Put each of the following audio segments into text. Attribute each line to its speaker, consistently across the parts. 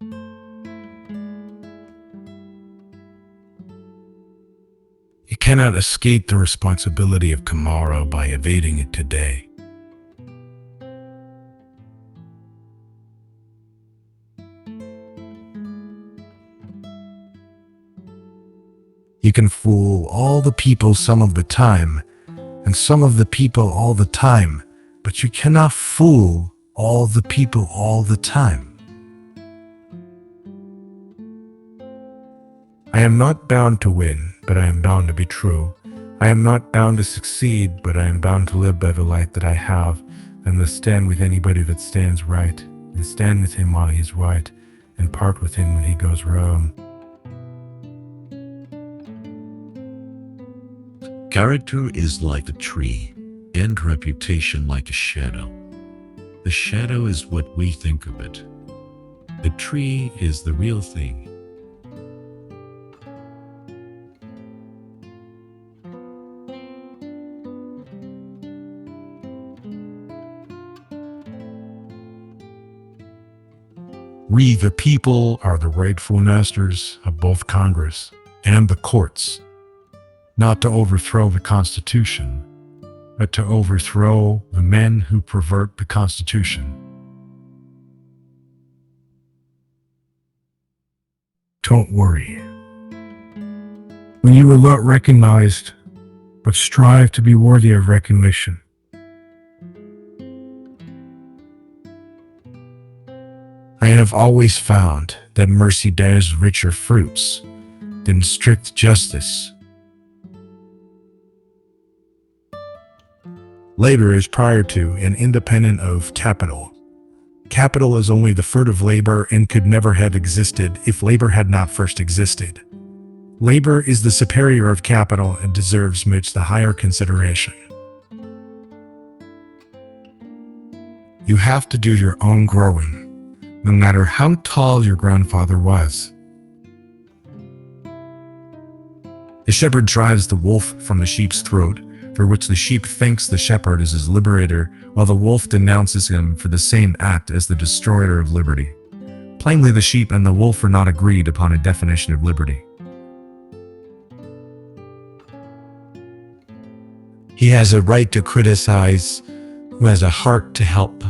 Speaker 1: You cannot escape the responsibility of tomorrow by evading it today. You can fool all the people some of the time, and some of the people all the time, but you cannot fool all the people all the time. I am not bound to win, but I am bound to be true. I am not bound to succeed, but I am bound to live by the light that I have, and to stand with anybody that stands right, and stand with him while he's right, and part with him when he goes wrong.
Speaker 2: Character is like a tree, and reputation like a shadow. The shadow is what we think of it. The tree is the real thing.
Speaker 1: We, the people, are the rightful masters of both Congress and the courts, not to overthrow the Constitution, but to overthrow the men who pervert the Constitution. Don't worry. When you are not recognized, but strive to be worthy of recognition. I have always found that mercy bears richer fruits than strict justice. Labor is prior to and independent of capital. Capital is only the fruit of labor and could never have existed if labor had not first existed. Labor is the superior of capital and deserves much the higher consideration. You have to do your own growing, no matter how tall your grandfather was. The shepherd drives the wolf from the sheep's throat, for which the sheep thanks the shepherd as his liberator, while the wolf denounces him for the same act as the destroyer of liberty. Plainly, the sheep and the wolf are not agreed upon a definition of liberty. He has a right to criticize who has a heart to help.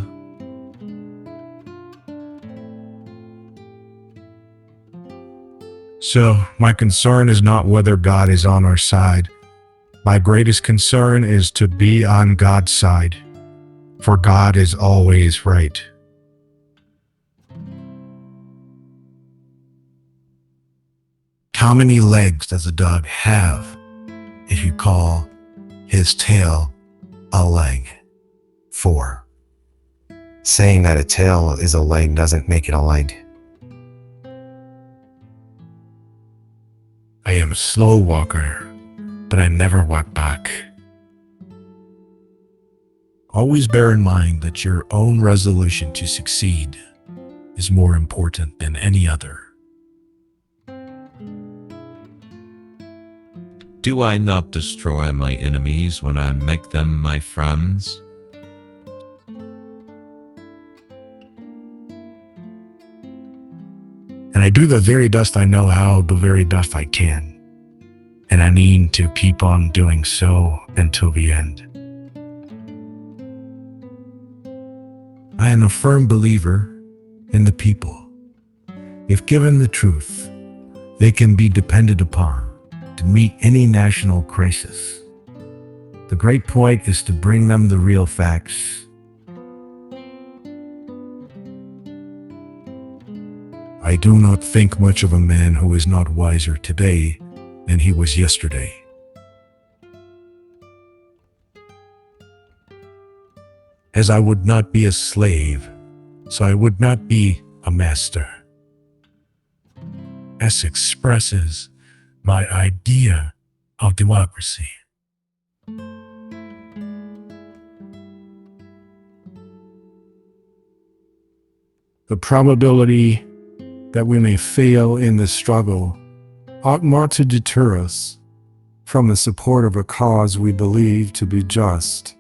Speaker 1: So, my concern is not whether God is on our side. My greatest concern is to be on God's side, for God is always right. How many legs does a dog have if you call his tail a leg? 4.
Speaker 3: Saying that a tail is a leg doesn't make it a leg.
Speaker 1: I am a slow walker, but I never walk back. Always bear in mind that your own resolution to succeed is more important than any other.
Speaker 2: Do I not destroy my enemies when I make them my friends?
Speaker 1: And I do the very best I know how, the very best I can. And I mean to keep on doing so until the end. I am a firm believer in the people. If given the truth, they can be depended upon to meet any national crisis. The great point is to bring them the real facts. I do not think much of a man who is not wiser today than he was yesterday. As I would not be a slave, so I would not be a master. S expresses my idea of democracy. The probability that we may fail in this struggle ought not to deter us from the support of a cause we believe to be just.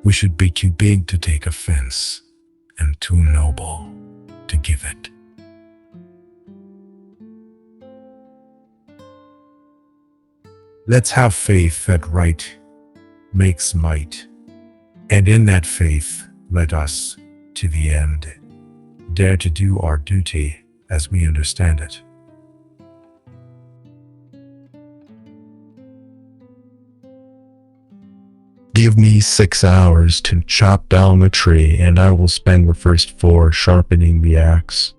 Speaker 1: We should be too big to take offense and too noble to give it. Let's have faith that right makes might, and in that faith let us, to the end, dare to do our duty as we understand it.
Speaker 4: Give me 6 hours to chop down a tree, and I will spend the first 4 sharpening the axe.